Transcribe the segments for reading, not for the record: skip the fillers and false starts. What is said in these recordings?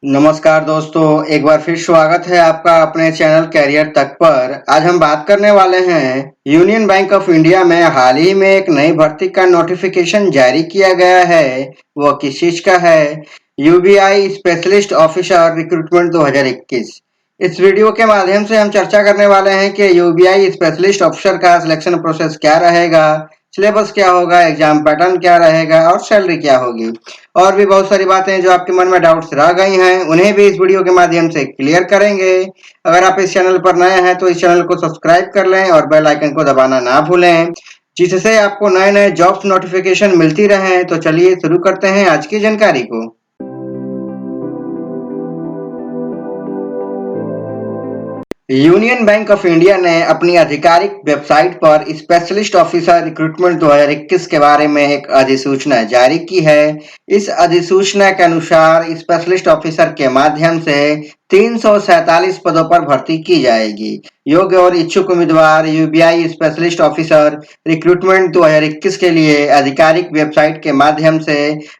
नमस्कार दोस्तों, एक बार फिर स्वागत है आपका अपने चैनल कैरियर तक पर। आज हम बात करने वाले हैं यूनियन बैंक ऑफ इंडिया में हाल ही में एक नई भर्ती का नोटिफिकेशन जारी किया गया है। वो किस चीज का है? UBI specialist officer recruitment 2021। इस वीडियो के माध्यम से हम चर्चा करने वाले हैं कि यूबीआई स्पेशलिस्ट ऑफिसर का सिलेक्शन प्रोसेस क्या रहेगा, सिलेबस क्या होगा, एग्जाम पैटर्न क्या रहेगा और सैलरी क्या होगी। और भी बहुत सारी बातें जो आपके मन में डाउट्स रह गई हैं, उन्हें भी इस वीडियो के माध्यम से क्लियर करेंगे। अगर आप इस चैनल पर नए हैं तो इस चैनल को सब्सक्राइब कर लें और बेल आइकन को दबाना ना भूलें, जिससे आपको नए नए जॉब्स नोटिफिकेशन मिलती रहें। तो चलिए शुरू करते हैं आज की जानकारी को। यूनियन बैंक ऑफ इंडिया ने अपनी आधिकारिक वेबसाइट पर स्पेशलिस्ट ऑफिसर रिक्रूटमेंट 2021 के बारे में एक अधिसूचना जारी की है। इस अधिसूचना के अनुसार स्पेशलिस्ट ऑफिसर के माध्यम से 347 पदों पर भर्ती की जाएगी। योग्य और इच्छुक उम्मीदवार यूबीआई स्पेशलिस्ट ऑफिसर रिक्रूटमेंट 2021 के लिए आधिकारिक वेबसाइट के माध्यम से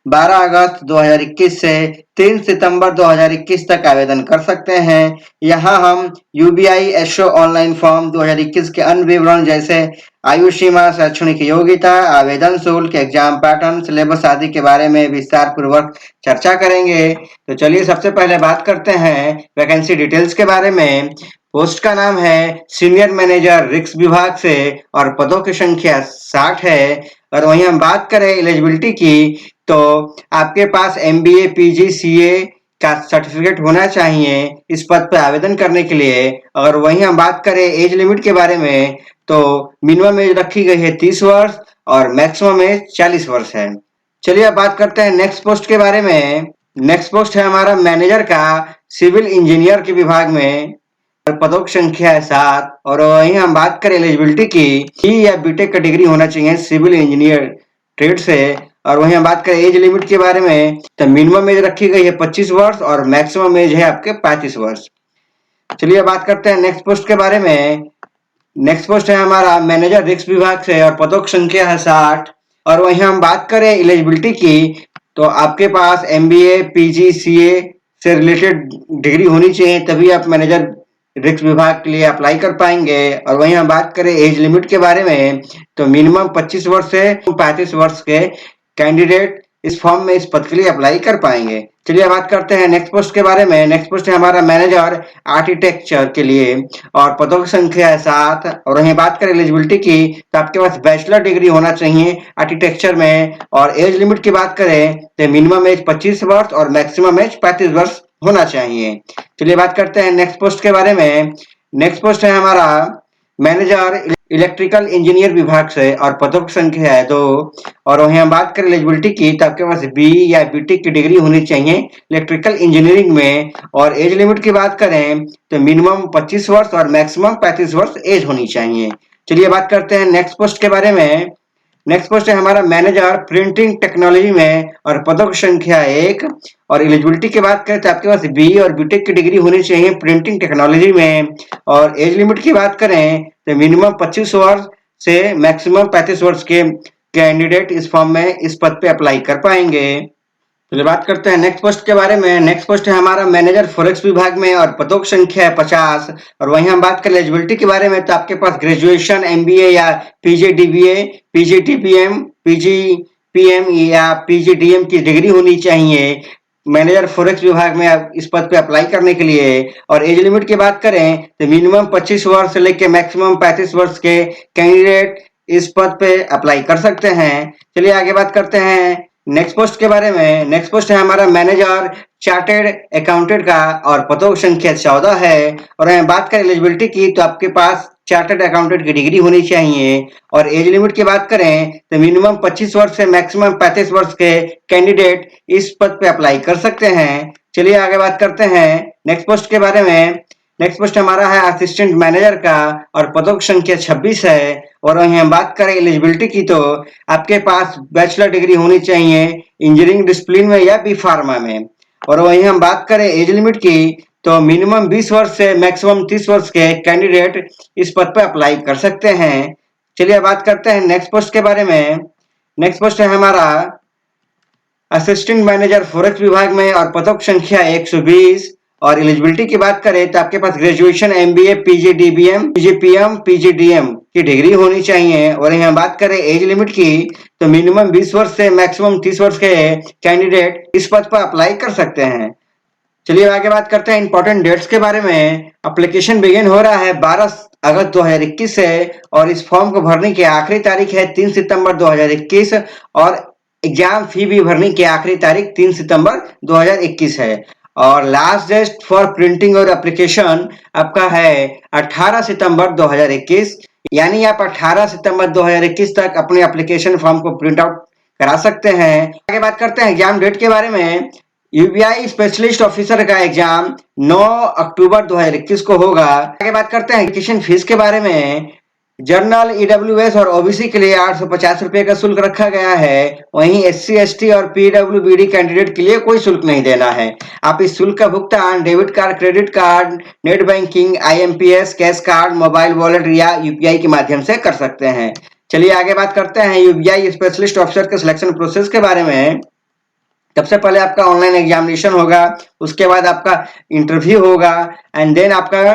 12 अगस्त 2021 से 3 सितंबर 2021 तक आवेदन कर सकते हैं। यहाँ हम यूबीआई एसओ ऑनलाइन फॉर्म 2021 के अन्य विवरण जैसे आयु सीमा, शैक्षणिक योग्यता, आवेदन शुल्क, एग्जाम पैटर्न, सिलेबस आदि के बारे में विस्तार पूर्वक चर्चा करेंगे। तो चलिए सबसे पहले बात करते हैं वैकेंसी डिटेल्स के बारे में। पोस्ट का नाम है सीनियर मैनेजर रिक्स विभाग से और पदों की संख्या 60 है। और वहीं हम बात करें एलिजिबिलिटी की, तो आपके पास एमबीए, पीजी, सीए का सर्टिफिकेट होना चाहिए इस पद पर आवेदन करने के लिए। और वहीं हम बात करें एज लिमिट के बारे में, तो मिनिमम एज रखी गई है 30 वर्ष और मैक्सिमम एज 40 वर्ष है। चलिए अब बात करते हैं नेक्स्ट पोस्ट के बारे में। नेक्स्ट पोस्ट है हमारा मैनेजर का सिविल इंजीनियर के विभाग में। पदों की संख्या है 7। और वहीं हम बात करें एलिजिबिलिटी की, ई या बीटेक का डिग्री होना चाहिए सिविल इंजीनियर ट्रेड से। और वहीं हम बात करें एज लिमिट के बारे में, तो मिनिमम एज रखी गई है 25 वर्ष और मैक्सिमम एज है आपके 35 वर्ष। चलिए बात करते हैं नेक्स्ट पोस्ट के बारे में। नेक्स्ट पोस्ट है हमारा मैनेजर रिक्स विभाग से और पदों की संख्या है 60। और वहीं हम बात करें एलिजिबिलिटी की, तो आपके पास एमबीए, पीजी, सीए से रिलेटेड डिग्री होनी चाहिए, तभी आप मैनेजर रिक्स विभाग के लिए अप्लाई कर पाएंगे। और वहीं हम बात करें एज लिमिट के बारे में, तो मिनिमम 25 वर्ष से 35 वर्ष के कैंडिडेट इस फॉर्म में इस पद के लिए अप्लाई कर पाएंगे। चलिए बात करते हैं नेक्स्ट पोस्ट के बारे में। नेक्स्ट पोस्ट है हमारा मैनेजर आर्किटेक्चर के लिए और पदों की संख्या है 7। और वहीं बात करें एलिजिबिलिटी की, तो आपके पास बैचलर डिग्री होना चाहिए आर्किटेक्चर में। और एज लिमिट की बात करें तो मिनिमम एज 25 वर्ष और मैक्सिमम एज 35 वर्ष होना चाहिए। चलिए बात करते हैं नेक्स्ट पोस्ट के बारे में। नेक्स्ट पोस्ट है हमारा मैनेजर इलेक्ट्रिकल इंजीनियर विभाग से और पदों की संख्या है 2। और वहीं हम बात करें एलिजिबिलिटी की, तो आपके पास बी या बीटेक की डिग्री होनी चाहिए इलेक्ट्रिकल इंजीनियरिंग में। और एज लिमिट की बात करें तो मिनिमम 25 वर्ष और मैक्सिमम 35 वर्ष एज होनी चाहिए। चलिए बात करते हैं नेक्स्ट पोस्ट के बारे में। नेक्स्ट पोस्ट है हमारा मैनेजर प्रिंटिंग टेक्नोलॉजी में और पदों की संख्या 1। और एलिजिबिलिटी की बात करें तो आपके पास बी और बीटेक की डिग्री होनी चाहिए प्रिंटिंग टेक्नोलॉजी में। और एज लिमिट की बात करें तो मिनिमम 25 वर्ष से मैक्सिमम 35 वर्ष के कैंडिडेट इस फॉर्म में इस पद पे अप्लाई कर पाएंगे। चलिए बात करते हैं नेक्स्ट पोस्ट के बारे में। नेक्स्ट पोस्ट है हमारा मैनेजर फॉरेक्स विभाग में और पदों की संख्या है 50। और वहीं हम बात करें एलिजिबिलिटी के बारे में, तो आपके पास ग्रेजुएशन, एमबीए या पीजीडीबीए, पीजीटीपीएम, पीजीपीएम या पीजीडीएम की डिग्री होनी चाहिए मैनेजर फॉरेक्स विभाग में आप इस पद पे अप्लाई करने के लिए। और एज लिमिट की बात करें तो मिनिमम 25 वर्ष से लेकर मैक्सिमम 35 वर्ष के कैंडिडेट इस पद पे अप्लाई कर सकते हैं। चलिए आगे बात करते हैं नेक्स्ट पोस्ट के बारे में। नेक्स्ट पोस्ट है हमारा मैनेजर चार्टेड अकाउंटेंट का और पदों की संख्या 14 है। और हम बात करें एलिजिबिलिटी की, तो आपके पास चार्टेड अकाउंटेंट की डिग्री होनी चाहिए। और एज लिमिट की बात करें तो मिनिमम 25 वर्ष से मैक्सिमम 35 वर्ष के कैंडिडेट इस पद पे अप्लाई कर सकते हैं। चलिए आगे बात करते हैं नेक्स्ट पोस्ट के बारे में। नेक्स्ट पोस्ट हमारा है असिस्टेंट मैनेजर का और पदों की संख्या 26 है। और वहीं हम बात करें एलिजिबिलिटी की, तो आपके पास बैचलर डिग्री होनी चाहिए इंजीनियरिंग डिसिप्लिन में या बी फार्मा में। और वहीं हम बात करें एज लिमिट की, तो मिनिमम 20 वर्ष से मैक्सिमम 30 वर्ष के कैंडिडेट इस पद पर अप्लाई कर सकते हैं। चलिए बात करते हैं नेक्स्ट पोस्ट के बारे में। नेक्स्ट पोस्ट है हमारा असिस्टेंट मैनेजर फॉरेक्स विभाग में और पदक संख्या 120। और एलिजिबिलिटी की बात करें तो आपके पास ग्रेजुएशन एमबीए पीजीडीबीएम पीजीपीएम पीजीडीएम की डिग्री होनी चाहिए। और यहाँ बात करें एज लिमिट की तो मिनिमम 20 वर्ष से मैक्सिमम 30 वर्ष के कैंडिडेट इस पद पर अप्लाई कर सकते हैं। चलिए आगे बात करते हैं इंपॉर्टेंट डेट्स के बारे में। एप्लीकेशन बिगिन हो रहा है 12 अगस्त 2021 से और इस फॉर्म को भरने की आखिरी तारीख है 3 सितंबर 2021 और एग्जाम फी भी भरने की आखिरी तारीख 3 सितंबर 2021 है। और लास्ट डेट फॉर प्रिंटिंग और एप्लीकेशन आपका है 18 सितंबर 2021, यानी आप 18 सितंबर 2021 तक अपने एप्लीकेशन फॉर्म को प्रिंट आउट करा सकते हैं। आगे बात करते हैं एग्जाम डेट के बारे में। यूपीआई स्पेशलिस्ट ऑफिसर का एग्जाम 9 अक्टूबर 2021 को होगा। आगे बात करते हैं एप्लीकेशन फीस के बारे में। जनरल ईडब्ल्यूएस और ओबीसी के लिए 850 रुपए का शुल्क रखा गया है। वहीं एससी एसटी और पीडब्ल्यूबीडी कैंडिडेट के लिए कोई शुल्क नहीं देना है। आप इस शुल्क का भुगतान debit card, credit card, net banking, IMPS, cash card, mobile wallet या यूपीआई के माध्यम से कर सकते हैं। चलिए आगे बात करते हैं यूपीआई स्पेशलिस्ट ऑफिसर के सिलेक्शन प्रोसेस के बारे में। सबसे पहले आपका ऑनलाइन एग्जामिनेशन होगा, उसके बाद आपका इंटरव्यू होगा एंड देन आपका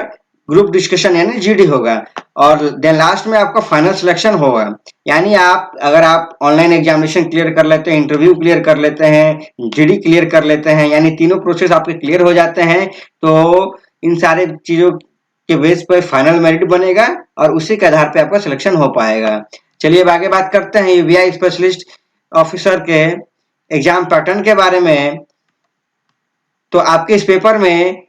ग्रुप डिस्कशन यानी जीडी होगा और देन लास्ट में आपका फाइनल सिलेक्शन होगा। यानी आप अगर आप ऑनलाइन एग्जामिनेशन क्लियर कर लेते हैं, इंटरव्यू क्लियर कर लेते हैं, जीडी क्लियर कर लेते हैं, यानी तीनों प्रोसेस आपके क्लियर हो जाते हैं तो इन सारे चीजों के बेस पर फाइनल मेरिट बनेगा और उसी के आधार पर आपका सिलेक्शन हो पाएगा। चलिए अब आगे बात करते हैं यूपीआई स्पेशलिस्ट ऑफिसर के एग्जाम पैटर्न के बारे में। तो आपके इस पेपर में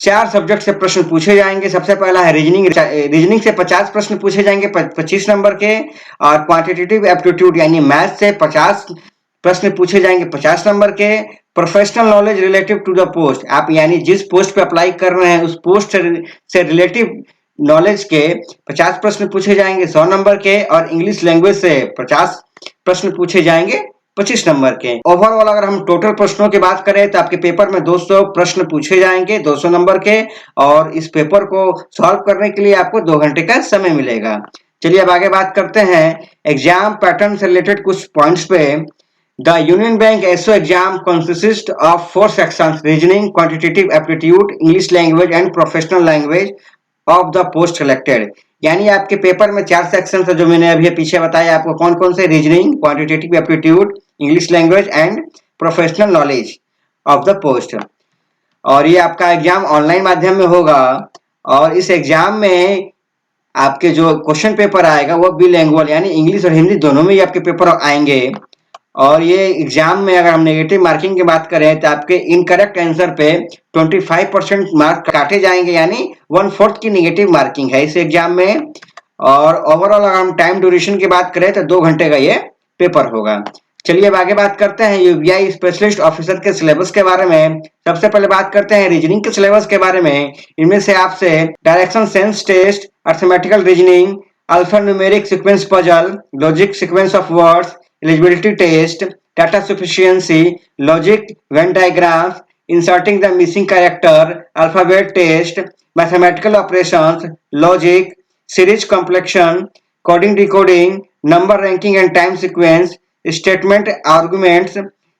4 सब्जेक्ट से प्रश्न पूछे जाएंगे। सबसे पहला है रीजनिंग से 50 प्रश्न पूछे जाएंगे 25 नंबर के और क्वांटिटेटिव एप्टीट्यूड यानी मैथ से 50 प्रश्न पूछे जाएंगे 50 नंबर के। Professional knowledge relative to the post, आप यानी जिस पोस्ट पे अप्लाई कर रहे हैं उस पोस्ट से रिलेटिव नॉलेज के 50 प्रश्न पूछे जाएंगे 100 नंबर के और इंग्लिश लैंग्वेज से 50 प्रश्न पूछे जाएंगे 25 नंबर के। ओवरऑल अगर हम टोटल प्रश्नों की बात करें तो आपके पेपर में 200 प्रश्न पूछे जाएंगे 200 नंबर के और इस पेपर को सॉल्व करने के लिए आपको 2 घंटे का समय मिलेगा। चलिए अब आगे बात करते हैं एग्जाम पैटर्न से रिलेटेड कुछ पॉइंट्स पे। The union bank SO exam consist of 4 sections: reasoning, quantitative aptitude, English language and professional language of the post selected. यानी आपके पेपर में 4 सेक्शन है जो मैंने अभी पीछे बताया आपको कौन कौन से: reasoning, quantitative aptitude, English language and professional knowledge of the post. और ये आपका एग्जाम ऑनलाइन माध्यम में होगा और इस एग्जाम में आपके जो क्वेश्चन पेपर आएगा वो बिलिंगुअल यानी इंग्लिश और हिंदी दोनों में ही आपके पेपर आएंगे। और ये एग्जाम में अगर हम नेगेटिव मार्किंग की बात करें तो आपके इनकरेक्ट आंसर पे 25% मार्क काटे जाएंगे यानी 1/4 की नेगेटिव मार्किंग है इस एग्जाम में। और ओवरऑल अगर हम टाइम ड्यूरेशन की बात करें तो 2 घंटे का ये पेपर होगा। चलिए अब आगे बात करते हैं यूपीआई स्पेशलिस्ट ऑफिसर के सिलेबस के बारे में। सबसे पहले बात करते हैं रीजनिंग के सिलेबस के बारे में। इनमें से आपसे direction sense test, arithmetical reasoning, alphanumeric sequence puzzle, logic sequence of words, eligibility test, data sufficiency, logic, Venn diagrams, inserting the missing character, alphabet test, mathematical operations, logic, series completion, coding decoding, number ranking and time sequence, statement arguments,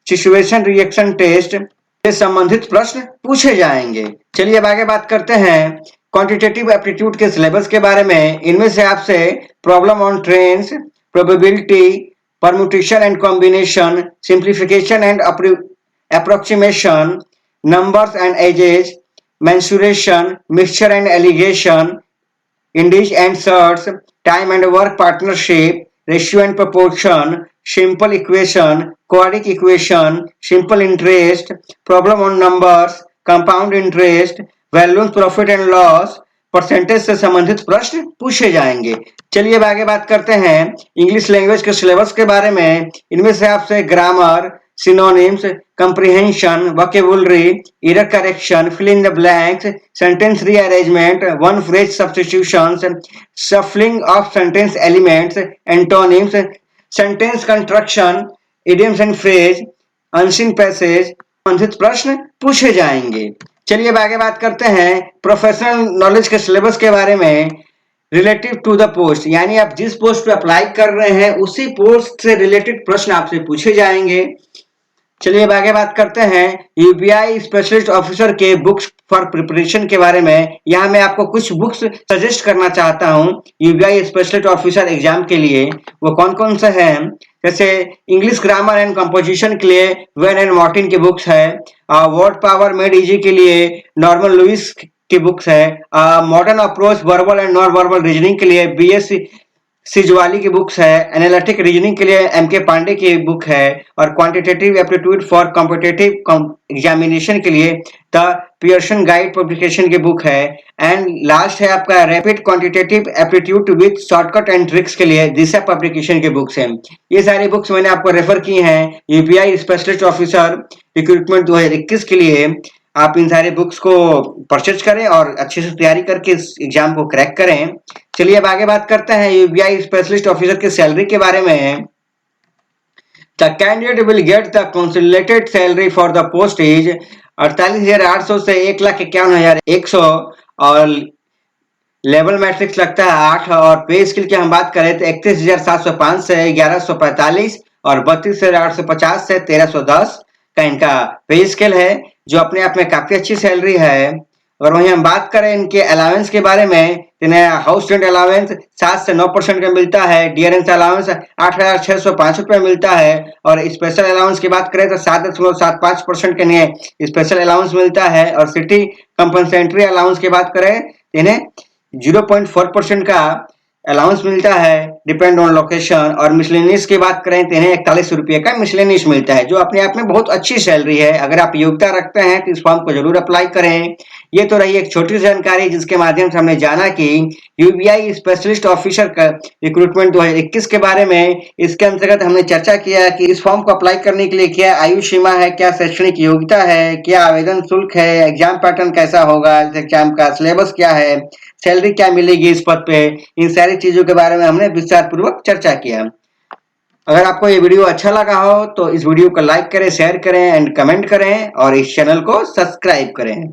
situation reaction test से संबंधित प्रश्न पूछे जाएंगे। चलिए अब आगे बात करते हैं क्वांटिटेटिव एप्टीट्यूड के सिलेबस के बारे में। इनमें से आपसे problem on trains, probability, permutation and combination, simplification and approximation, numbers and ages, mensuration, mixture and alligation, indices and search, time and work partnership, ratio and proportion, simple equation, quadratic equation, simple interest, problem on numbers, compound interest, values profit and loss, percentage से संबंधित प्रश्न पूछे जाएंगे। चलिए अब आगे बात करते हैं इंग्लिश लैंग्वेज के सिलेबस के बारे में। इनमें से आपसे grammar, synonyms, comprehension, vocabulary, error correction, fill in the blanks, sentence rearrangement, one phrase substitutions, shuffling of sentence elements, antonyms, sentence construction, idioms and phrase, unseen passage संबंधित प्रश्न पूछे जाएंगे। चलिए अब आगे बात करते हैं प्रोफेशनल नॉलेज के सिलेबस के बारे में। रिलेटिव टू द पोस्ट यानी आप जिस पोस्ट पे अप्लाई कर रहे हैं उसी पोस्ट से रिलेटेड प्रश्न आपसे पूछे जाएंगे। चलिए अब आगे बात करते हैं यूपीआई स्पेशलिस्ट ऑफिसर के बुक्स फॉर प्रिपरेशन के बारे में। यहाँ मैं आपको कुछ बुक्स सजेस्ट करना चाहता हूँ यूपीआई स्पेशलिस्ट ऑफिसर एग्जाम के लिए। वो कौन कौन से हैं? जैसे इंग्लिश ग्रामर एंड कंपोजिशन के लिए वेन एंड मॉर्टिन की बुक्स है, वर्ड पावर मेड इजी के लिए नॉर्मन लुइस की बुक्स है, modern approach verbal and non verbal reasoning के लिए बीएस सिजवाली की बुक्स है, एनालिटिक रीजनिंग के लिए एमके पांडे की बुक है, और quantitative aptitude for competitive examination के लिए द पियर्सन गाइड पब्लिकेशन की बुक है। एंड लास्ट है आपका rapid quantitative aptitude with shortcut and tricks के लिए दिशा पब्लिकेशन की बुक्स हैं। ये सारी बुक्स मैंने आपको रेफर की हैं यूपीआई स्पेशलिस्ट ऑफिसर रिक्रूटमेंट 2021 के लिए। आप इन सारे बुक्स को परचेज करें और अच्छे से तैयारी करके इस एग्जाम को क्रैक करें। चलिए अब आगे बात करते हैं यूपीआई स्पेशलिस्ट ऑफिसर की सैलरी के बारे में। The candidate will get the consolidated salary for the post is 48,800 से 1,51,100 और लेवल मैट्रिक्स लगता है 8 और पे स्किल की हम बात करें तो 31,705 से 1,145 और 32,850 से 1,310 का इनका पे स्केल है, जो अपने आप में काफी अच्छी सैलरी है। और वहीं हम बात करें इनके अलाउंस के बारे में, इन्हें हाउस रेंट अलाउंस 7 से 9% का मिलता है, डियरेंस अलाउंस 8,605 रुपए मिलता है, और स्पेशल अलाउंस की बात करें तो 7.75% के लिए स्पेशल अलाउंस मिलता है, और सिटी कंपनसेंट्री अलाउंस की बात करें इन्हें 0.4% का अलाउंस मिलता है डिपेंड ऑन लोकेशन। और मिसलेनियस की बात करें तो इन्हें 41 रुपये का मिसलेनियस मिलता है, जो अपने आप में बहुत अच्छी सैलरी है। अगर आप योग्यता रखते हैं तो इस फॉर्म को जरूर अप्लाई करें। ये तो रही एक छोटी सी जानकारी जिसके माध्यम से हमने जाना कि यूपीआई स्पेशलिस्ट ऑफिसर का रिक्रूटमेंट 2021 के बारे में। इसके अंतर्गत हमने चर्चा किया कि इस फॉर्म को अप्लाई करने के लिए क्या आयु सीमा है, क्या शैक्षणिक योग्यता है, क्या आवेदन शुल्क है, एग्जाम पैटर्न कैसा होगा, इस एग्जाम का सिलेबस क्या है, सैलरी क्या मिलेगी इस पद पे। इन सारी चीजों के बारे में हमने विस्तार पूर्वक चर्चा किया। अगर आपको ये वीडियो अच्छा लगा हो तो इस वीडियो को लाइक करें, शेयर करें एंड कमेंट करें और इस चैनल को सब्सक्राइब करें।